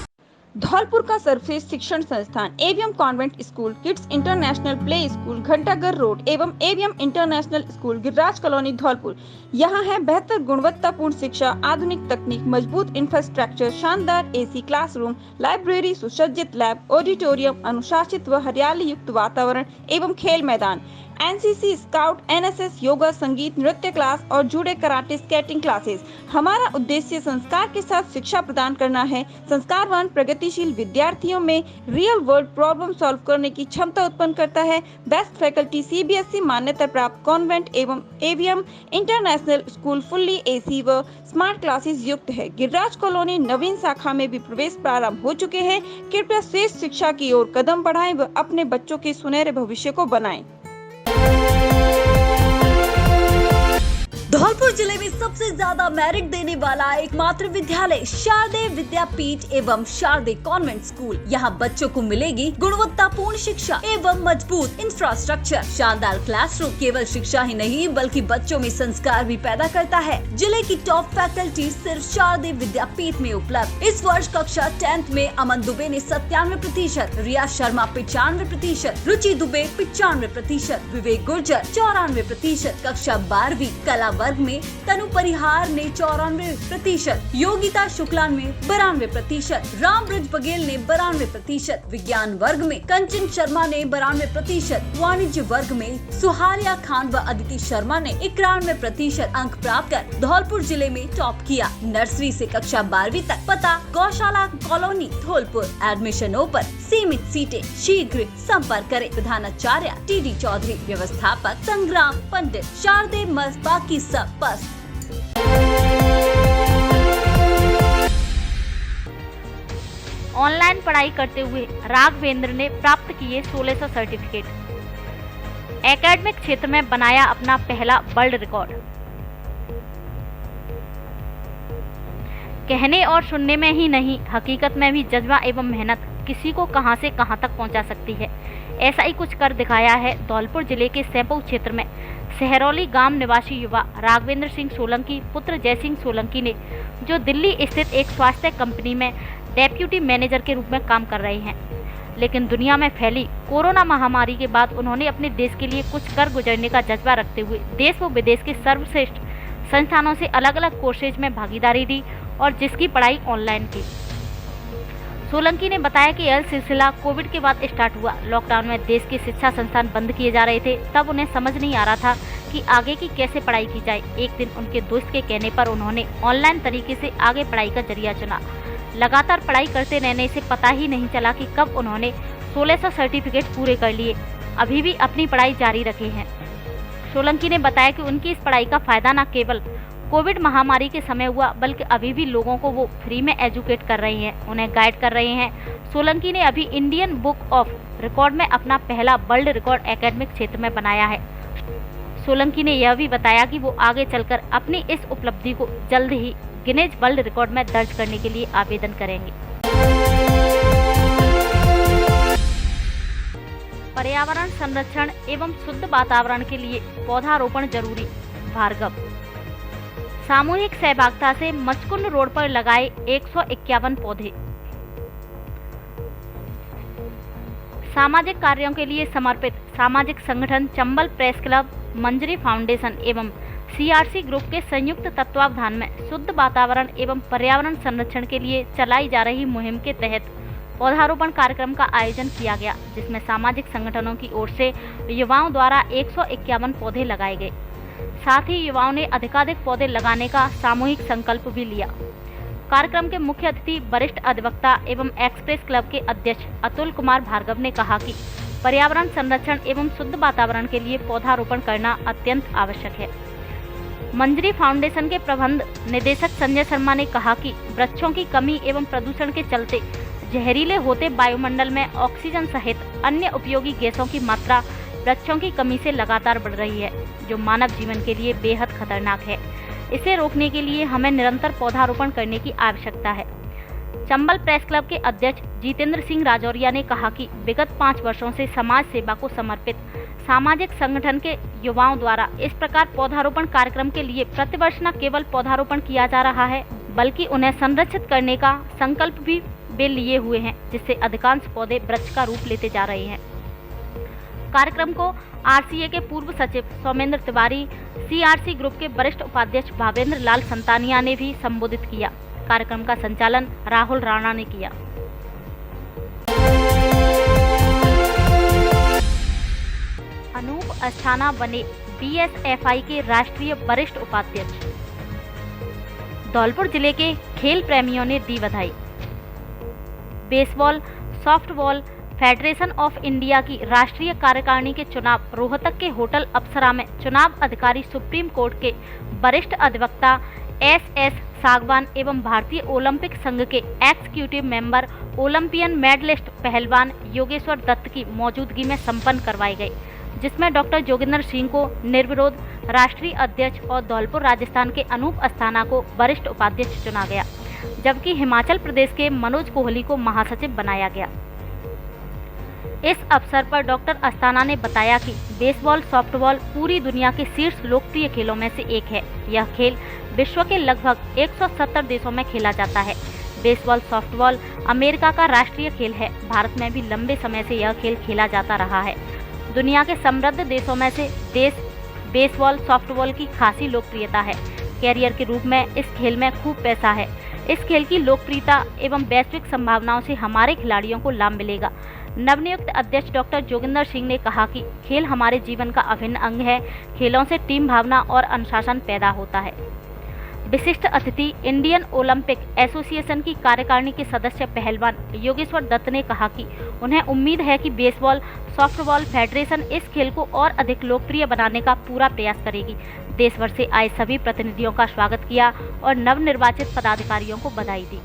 धौलपुर का सर्वश्रेष्ठ शिक्षण संस्थान AVM convent school, kids international play school, Ghantaghar road एवं AVM international school, Giriraj colony, Dholpur. यहाँ है बेहतर गुणवत्तापूर्ण शिक्षा, आधुनिक तकनीक, मजबूत इंफ्रास्ट्रक्चर, शानदार AC क्लासरूम, लाइब्रेरी, सुसज्जित लैब, ऑडिटोरियम, अनुशासित व हरियाली युक्त वातावरण एवं खेल मैदान, NCC, स्काउट, NSS, योगा, संगीत, नृत्य क्लास और जुड़े कराटे, स्केटिंग क्लासेस। हमारा उद्देश्य संस्कार के साथ शिक्षा प्रदान करना है। संस्कारवान प्रगतिशील विद्यार्थियों में रियल वर्ल्ड प्रॉब्लम सॉल्व करने की क्षमता उत्पन्न करता है। बेस्ट फैकल्टी CBSE मान्यता प्राप्त कॉन्वेंट एवं AVM international school fully AC व स्मार्ट क्लासेस युक्त है। गिरिराज कॉलोनी नवीन शाखा में भी प्रवेश प्रारंभ हो चुके हैं। कृपया श्रेष्ठ शिक्षा की ओर कदम बढ़ाएं व अपने बच्चों के सुनहरे भविष्य को बनाएं। धौलपुर जिले में सबसे ज्यादा मेरिट देने वाला एकमात्र विद्यालय शारदे विद्यापीठ एवं शारदे कॉन्वेंट स्कूल। यहाँ बच्चों को मिलेगी गुणवत्तापूर्ण शिक्षा एवं मजबूत इंफ्रास्ट्रक्चर। शानदार क्लासरूम केवल शिक्षा ही नहीं बल्कि बच्चों में संस्कार भी पैदा करता है। जिले की टॉप फैकल्टी सिर्फ शारदे विद्यापीठ में उपलब्ध। इस वर्ष कक्षा 10th में अमन दुबे ने 97%, रिया शर्मा 95%, रुचि दुबे 95%, विवेक गुर्जर 94%, कक्षा 12वीं कला वर्ग में तनु परिहार ने 94%, योगिता शुक्ला ने 92%, रामब्रज बघेल ने 92%, विज्ञान वर्ग में कंचन शर्मा ने 92%, वाणिज्य वर्ग में सुहारिया खान व अदिति शर्मा ने 91% अंक प्राप्त कर धौलपुर जिले में टॉप किया। नर्सरी से कक्षा 12वीं तक पता गौशाला कॉलोनी, धौलपुर। एडमिशन ओपन, सीमित सीटें, शीघ्र संपर्क करें। प्रधानाचार्य TD चौधरी, व्यवस्थापक संग्राम पंडित, शारदे मस, बाकी सब बस। ऑनलाइन पढ़ाई करते हुए राघवेंद्र ने प्राप्त किए 1600 सर्टिफिकेट। एकेडमिक क्षेत्र में बनाया अपना पहला वर्ल्ड रिकॉर्ड। कहने और सुनने में ही नहीं, हकीकत में भी जज्बा एवं मेहनत किसी को कहां से कहां तक पहुंचा सकती है। ऐसा ही कुछ कर दिखाया है धौलपुर जिले के सैंपऊ क्षेत्र में सहरौली गांव निवासी युवा राघवेंद्र सिंह सोलंकी पुत्र जय सिंह सोलंकी ने, जो दिल्ली स्थित एक स्वास्थ्य कंपनी में डेप्यूटी मैनेजर के रूप में काम कर रहे हैं। लेकिन दुनिया में फैली कोरोना महामारी के बाद उन्होंने अपने देश के लिए कुछ कर गुजरने का जज्बा रखते हुए देश व विदेश के सर्वश्रेष्ठ संस्थानों से अलग अलग कोर्सेज में भागीदारी दी और जिसकी पढ़ाई ऑनलाइन की। सोलंकी ने बताया कि यह सिलसिला कोविड के बाद स्टार्ट हुआ। लॉकडाउन में देश के शिक्षा संस्थान बंद किए जा रहे थे, तब उन्हें समझ नहीं आ रहा था कि आगे की कैसे पढ़ाई की जाए। एक दिन उनके दोस्त के कहने पर उन्होंने ऑनलाइन तरीके से आगे पढ़ाई का जरिया चुना। लगातार पढ़ाई करते रहने से पता ही नहीं चला कि कब उन्होंने 1600 सर्टिफिकेट पूरे कर लिए। अभी भी अपनी पढ़ाई जारी रखे हैं। सोलंकी ने बताया कि उनकी इस पढ़ाई का फायदा न केवल कोविड महामारी के समय हुआ, बल्कि अभी भी लोगों को वो फ्री में एजुकेट कर रहे हैं, उन्हें गाइड कर रहे हैं। सोलंकी ने अभी इंडियन बुक ऑफ रिकॉर्ड में अपना पहला वर्ल्ड रिकॉर्ड एकेडमिक क्षेत्र में बनाया है। सोलंकी ने यह भी बताया कि वो आगे चलकर अपनी इस उपलब्धि को जल्द ही गिनीज वर्ल्ड रिकॉर्ड में दर्ज करने के लिए आवेदन करेंगे। पर्यावरण संरक्षण एवं शुद्ध वातावरण के लिए पौधारोपण जरूरी, भार्गव। सामूहिक सहभागिता से मचकुंड रोड पर लगाए 151 पौधे। सामाजिक कार्यों के लिए समर्पित सामाजिक संगठन चंबल प्रेस क्लब, मंजरी फाउंडेशन एवं CRC ग्रुप के संयुक्त तत्वावधान में शुद्ध वातावरण एवं पर्यावरण संरक्षण के लिए चलाई जा रही मुहिम के तहत पौधारोपण कार्यक्रम का आयोजन किया गया, जिसमें सामाजिक संगठनों की ओर से युवाओं द्वारा 151 पौधे लगाए गए। साथ ही युवाओं ने अधिकाधिक पौधे लगाने का सामूहिक संकल्प भी लिया। कार्यक्रम के मुख्य अतिथि वरिष्ठ अधिवक्ता एवं एक्सप्रेस क्लब के अध्यक्ष अतुल कुमार भार्गव ने कहा कि पर्यावरण संरक्षण एवं शुद्ध वातावरण के लिए पौधारोपण करना अत्यंत आवश्यक है। मंजरी फाउंडेशन के प्रबंध निदेशक संजय शर्मा ने कहा कि वृक्षों की कमी एवं प्रदूषण के चलते जहरीले होते वायुमंडल में ऑक्सीजन सहित अन्य उपयोगी गैसों की मात्रा वृक्षों की कमी से लगातार बढ़ रही है, जो मानव जीवन के लिए बेहद खतरनाक है। इसे रोकने के लिए हमें निरंतर पौधारोपण करने की आवश्यकता है। चंबल प्रेस क्लब के अध्यक्ष जितेंद्र सिंह राजौरिया ने कहा कि विगत 5 वर्षों से समाज सेवा को समर्पित सामाजिक संगठन के युवाओं द्वारा इस प्रकार पौधारोपण कार्यक्रम के लिए प्रतिवर्ष न केवल पौधारोपण किया जा रहा है, बल्कि उन्हें संरक्षित करने का संकल्प भी वे लिए हुए हैं, जिससे अधिकांश पौधे वृक्ष का रूप लेते जा रहे हैं। कार्यक्रम को आरसीए के पूर्व सचिव सौमेंद्र तिवारी, सीआरसी ग्रुप के वरिष्ठ उपाध्यक्ष भावेंद्र लाल संतानिया ने भी संबोधित किया। कार्यक्रम का संचालन राहुल राणा ने किया। अनूप अस्थाना बने बीएसएफआई के राष्ट्रीय वरिष्ठ उपाध्यक्ष। धौलपुर जिले के खेल प्रेमियों ने दी बधाई। Baseball softball federation of India की राष्ट्रीय कार्यकारिणी के चुनाव रोहतक के होटल अप्सरा में चुनाव अधिकारी सुप्रीम कोर्ट के वरिष्ठ अधिवक्ता एस सागवान एवं भारतीय ओलंपिक संघ के एग्जीक्यूटिव मेंबर ओलंपियन मेडलिस्ट पहलवान योगेश्वर दत्त की मौजूदगी में संपन्न करवाई गई, जिसमें डॉक्टर जोगिंदर सिंह को निर्विरोध राष्ट्रीय अध्यक्ष और धौलपुर राजस्थान के अनूप अस्थाना को वरिष्ठ उपाध्यक्ष चुना गया, जबकि हिमाचल प्रदेश के मनोज कोहली को महासचिव बनाया गया। इस अवसर पर डॉक्टर अस्थाना ने बताया कि बेसबॉल सॉफ्टबॉल पूरी दुनिया के शीर्ष लोकप्रिय खेलों में से एक है। यह खेल विश्व के लगभग 170 देशों में खेला जाता है। बेसबॉल सॉफ्टबॉल अमेरिका का राष्ट्रीय खेल है। भारत में भी लंबे समय से यह खेल खेला जाता रहा है। दुनिया के समृद्ध देशों में से बेसबॉल सॉफ्टबॉल की खासी लोकप्रियता है। कैरियर के रूप में इस खेल में खूब पैसा है। इस खेल की लोकप्रियता एवं वैश्विक संभावनाओं से हमारे खिलाड़ियों को लाभ मिलेगा। नवनियुक्त अध्यक्ष डॉक्टर जोगिंदर सिंह ने कहा कि खेल हमारे जीवन का अभिन्न अंग है। खेलों से टीम भावना और अनुशासन पैदा होता है। विशिष्ट अतिथि इंडियन ओलंपिक एसोसिएशन की कार्यकारिणी के सदस्य पहलवान योगेश्वर दत्त ने कहा कि उन्हें उम्मीद है कि बेसबॉल सॉफ्टबॉल फेडरेशन इस खेल को और अधिक लोकप्रिय बनाने का पूरा प्रयास करेगी। देश भर से आए सभी प्रतिनिधियों का स्वागत किया और नवनिर्वाचित पदाधिकारियों को बधाई दी।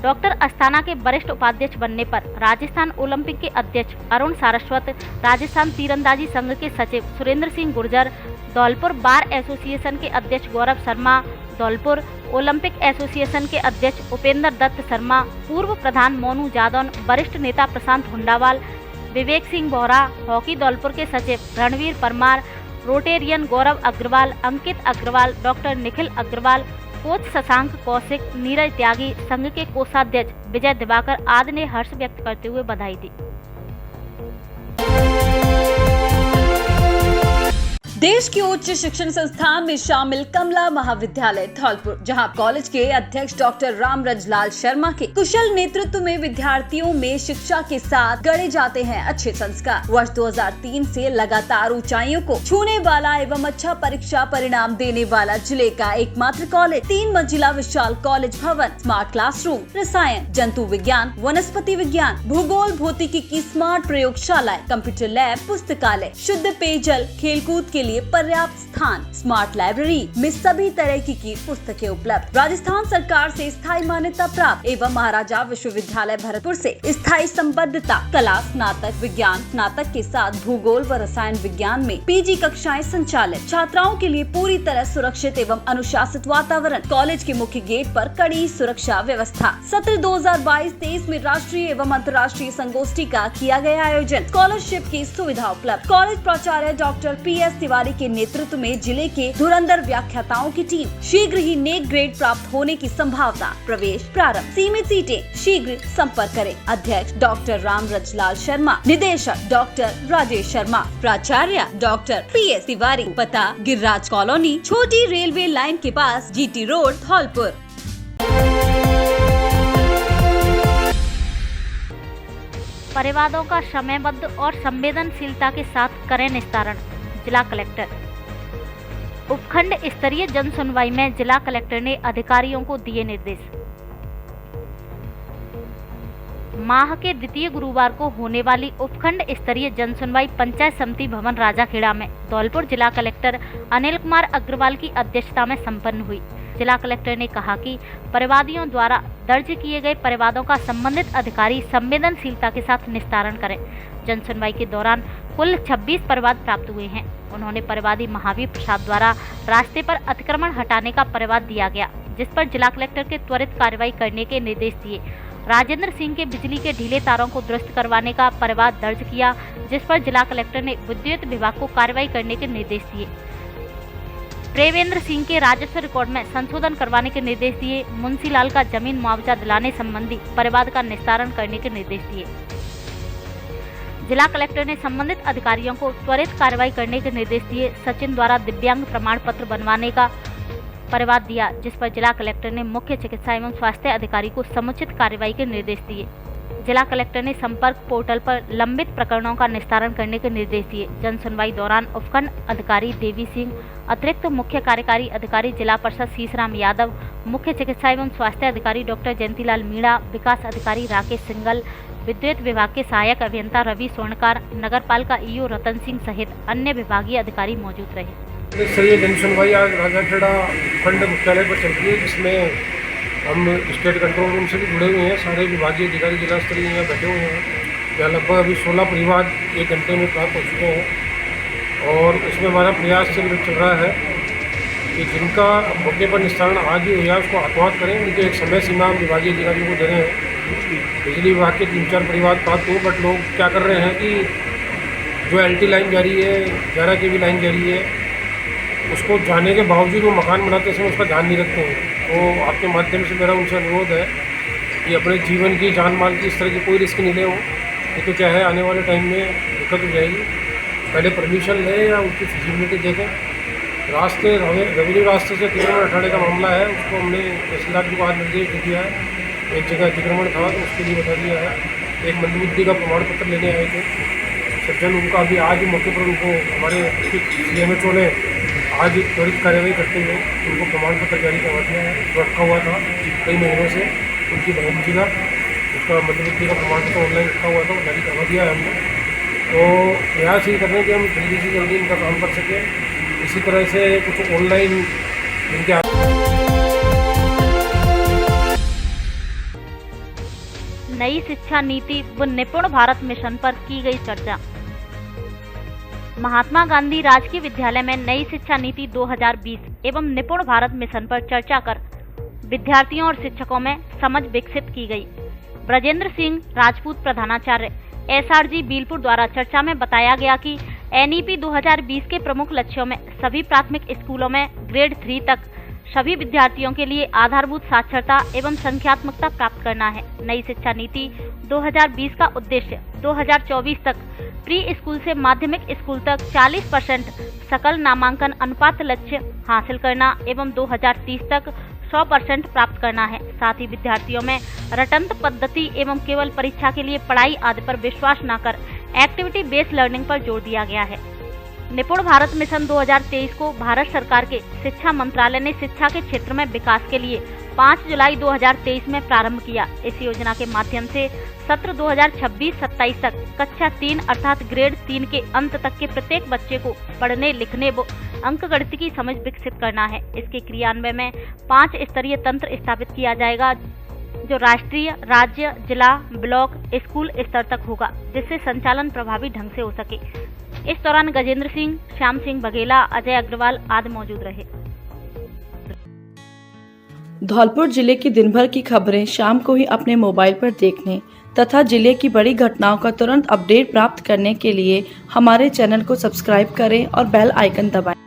डॉक्टर अस्थाना के वरिष्ठ उपाध्यक्ष बनने पर राजस्थान ओलंपिक के अध्यक्ष अरुण सारस्वत, राजस्थान तीरंदाजी संघ के सचिव सुरेंद्र सिंह गुर्जर, धौलपुर बार एसोसिएशन के अध्यक्ष गौरव शर्मा, धौलपुर ओलंपिक एसोसिएशन के अध्यक्ष उपेंद्र दत्त शर्मा, पूर्व प्रधान मोनू जादौन, वरिष्ठ नेता प्रशांत हुंडावाल, विवेक सिंह बोहरा, हॉकी धौलपुर के सचिव रणवीर परमार, रोटेरियन गौरव अग्रवाल, अंकित अग्रवाल, डॉक्टर निखिल अग्रवाल, कोच शशांक कौशिक, नीरज त्यागी, संघ के कोषाध्यक्ष विजय दिवाकर आदि ने हर्ष व्यक्त करते हुए बधाई दी। देश के उच्च शिक्षण संस्थान में शामिल कमला महाविद्यालय धौलपुर, जहां कॉलेज के अध्यक्ष डॉक्टर रामरज लाल शर्मा के कुशल नेतृत्व में विद्यार्थियों में शिक्षा के साथ गढ़े जाते हैं अच्छे संस्कार। वर्ष 2003 से लगातार ऊंचाइयों को छूने वाला एवं अच्छा परीक्षा परिणाम देने वाला जिले का एकमात्र कॉलेज, 3 मंजिला विशाल कॉलेज भवन, स्मार्ट क्लासरूम, रसायन, जंतु विज्ञान, वनस्पति विज्ञान, भूगोल, भौतिकी की स्मार्ट प्रयोगशालाएं, कंप्यूटर लैब, पुस्तकालय, शुद्ध पेयजल, खेलकूद के लिए पर्याप्त स्थान, स्मार्ट लाइब्रेरी में सभी तरह की पुस्तकें उपलब्ध, राजस्थान सरकार से स्थायी मान्यता प्राप्त एवं महाराजा विश्वविद्यालय भरतपुर से स्थायी संबद्धता, कला स्नातक, विज्ञान स्नातक के साथ भूगोल व रसायन विज्ञान में पीजी कक्षाएं संचालित, छात्राओं के लिए पूरी तरह सुरक्षित एवं अनुशासित वातावरण, कॉलेज के मुख्य गेट पर कड़ी सुरक्षा व्यवस्था। सत्र 2022-23 में राष्ट्रीय एवं अंतर्राष्ट्रीय संगोष्ठी का किया गया आयोजन, स्कॉलरशिप की सुविधा उपलब्ध। कॉलेज प्राचार्य डॉक्टर PS तिवारी के नेतृत्व में जिले के धुरंधर व्याख्याताओं की टीम, शीघ्र ही नेक ग्रेड प्राप्त होने की संभावना, प्रवेश प्रारंभ, सीमित सीटें, शीघ्र संपर्क करें। अध्यक्ष डॉक्टर रामरज लाल शर्मा, निदेशक डॉक्टर राजेश शर्मा, प्राचार्य डॉक्टर PS तिवारी, पता गिरिराज कॉलोनी, छोटी रेलवे लाइन के पास, GT रोड, धौलपुर। परिवादों का समयबद्ध और संवेदनशीलता के साथ करें निस्तारण, जिला कलेक्टर। उपखंड स्तरीय जन सुनवाई में जिला कलेक्टर ने अधिकारियों को दिए निर्देश। माह के द्वितीय गुरुवार को होने वाली उपखंड स्तरीय जन सुनवाई पंचायत समिति भवन राजाखेड़ा में धौलपुर जिला कलेक्टर अनिल कुमार अग्रवाल की अध्यक्षता में संपन्न हुई। जिला कलेक्टर ने कहा कि परिवादियों द्वारा दर्ज किए गए परिवादों का संबंधित अधिकारी संवेदनशीलता के साथ निस्तारण करें। जन सुनवाई के दौरान कुल 26 परिवाद प्राप्त हुए हैं। उन्होंने परिवादी महावीर प्रसाद द्वारा रास्ते पर अतिक्रमण हटाने का परिवाद दिया गया, जिस पर जिला कलेक्टर के त्वरित कार्रवाई करने के निर्देश दिए। राजेंद्र सिंह के बिजली के ढीले तारों को दुरुस्त करवाने का परिवाद दर्ज किया, जिस पर जिला कलेक्टर ने विद्युत विभाग को कार्रवाई करने के निर्देश दिए। प्रेमेंद्र सिंह के राजस्व रिकॉर्ड में संशोधन करवाने के निर्देश दिए। मुंशीलाल का जमीन मुआवजा दिलाने संबंधी परिवाद का निस्तारण करने के निर्देश दिए। जिला कलेक्टर ने संबंधित अधिकारियों को त्वरित कार्रवाई करने के निर्देश दिए। सचिन द्वारा दिव्यांग प्रमाण पत्र बनवाने का परिवाद दिया, जिस पर जिला कलेक्टर ने मुख्य चिकित्सा एवं स्वास्थ्य अधिकारी को समुचित कार्रवाई के निर्देश दिए। जिला कलेक्टर ने संपर्क पोर्टल पर लंबित प्रकरणों का निस्तारण करने के निर्देश दिए। जन सुनवाई दौरान उपखंड अधिकारी देवी सिंह, अतिरिक्त मुख्य कार्यकारी अधिकारी जिला परिषद शीशराम यादव, मुख्य चिकित्सा एवं स्वास्थ्य अधिकारी डॉक्टर जयंतीलाल मीणा, विकास अधिकारी राकेश सिंगल, विद्युत विभाग के सहायक अभियंता रवि स्वर्णकार, नगरपालिका ईओ रतन सिंह सहित अन्य विभागीय अधिकारी मौजूद रहे। स्तरीय जन सुनवाई आज राजाखेड़ा खंड मुख्यालय पर चल रही है, जिसमें हम स्टेट कंट्रोल रूम से भी जुड़े हुए हैं। सारे विभागीय अधिकारी जिला स्तरीय यहाँ बैठे हुए हैं। यहाँ लगभग अभी 16 परिवाद 1 घंटे में प्राप्त हो चुके हैं और इसमें हमारा प्रयास चल रहा है कि जिनका मौके पर निस्तारण आज ही हो जाए उसको आत्महत्या करें। उनके एक समय सीमा हम विभागीय अधिकारियों को दे रहे हैं। बिजली विभाग के 3-4 परिवाद प्राप्त हुए, बट लोग क्या कर रहे हैं कि जो LT लाइन जा रही है, 11 kV लाइन जा रही है, उसको जाने के बावजूद वो मकान बनाते समय उसका ध्यान नहीं रखते हैं। तो आपके माध्यम से मेरा उनसे अनुरोध है कि अपने जीवन की, जान माल की इस तरह की कोई रिस्क नहीं ले हो। ये तो क्या है, आने वाले टाइम में दिक्कत हो जाएगी। पहले परमिशन लें या उसकी फिजिबिलिटी देखें। रास्ते रेवेन्यू रास्ते से अतिक्रमण हटाने का मामला है, उसको हमने तहसीलदार जी को आज निर्देश दे दिया है। एक जगह अतिक्रमण था तो उसके लिए बता दिया है। एक मंदबुद्धि का प्रमाण पत्र लेने आए थे सज्जन, उनका अभी आज ही मौके पर उनको हमारे CMHO ने आज त्वरित कार्रवाई करते हुए उनको प्रमाण पत्र जारी करवा दिया है। जो रखा हुआ था कई महीनों से उनकी बहन जी का, उसका मंदबुद्धि का प्रमाण पत्र ऑनलाइन रखा हुआ था, वो जारी करवा दिया है हमने। तो प्रयास ही कर रहे हैं कि हम जल्दी से जल्दी इनका काम कर सकें। इसी तरह से कुछ ऑनलाइन इनके नई शिक्षा नीति व निपुण भारत मिशन पर की गई चर्चा। महात्मा गांधी राजकीय विद्यालय में नई शिक्षा नीति 2020 एवं निपुण भारत मिशन पर चर्चा कर विद्यार्थियों और शिक्षकों में समझ विकसित की गई। ब्रजेंद्र सिंह राजपूत प्रधानाचार्य SRG बीलपुर द्वारा चर्चा में बताया गया कि NEP 2020 के प्रमुख लक्ष्यों में सभी प्राथमिक स्कूलों में ग्रेड 3 तक सभी विद्यार्थियों के लिए आधारभूत साक्षरता एवं संख्यात्मकता प्राप्त करना है। नई शिक्षा नीति 2020 का उद्देश्य 2024 तक प्री स्कूल से माध्यमिक स्कूल तक 40% सकल नामांकन अनुपात लक्ष्य हासिल करना एवं 2030 तक 100% प्राप्त करना है। साथ ही विद्यार्थियों में रटंत पद्धति एवं केवल परीक्षा के लिए पढ़ाई आदि पर विश्वास न कर एक्टिविटी बेस्ड लर्निंग पर जोर दिया गया है। निपुण भारत मिशन 2023 को भारत सरकार के शिक्षा मंत्रालय ने शिक्षा के क्षेत्र में विकास के लिए 5 जुलाई 2023 में प्रारंभ किया। इस योजना के माध्यम से सत्र 2026-27 तक कक्षा 3 अर्थात ग्रेड 3 के अंत तक के प्रत्येक बच्चे को पढ़ने, लिखने व अंकगणित की समझ विकसित करना है। इसके क्रियान्वयन में 5 स्तरीय तंत्र स्थापित किया जाएगा, जो राष्ट्रीय, राज्य, जिला, ब्लॉक, स्कूल स्तर तक होगा, जिससे संचालन प्रभावी ढंग से हो सके। इस दौरान गजेंद्र सिंह, श्याम सिंह बघेला, अजय अग्रवाल आदि मौजूद रहे। धौलपुर जिले की दिन भर की खबरें शाम को ही अपने मोबाइल पर देखने तथा जिले की बड़ी घटनाओं का तुरंत अपडेट प्राप्त करने के लिए हमारे चैनल को सब्सक्राइब करें और बेल आइकन दबाएं।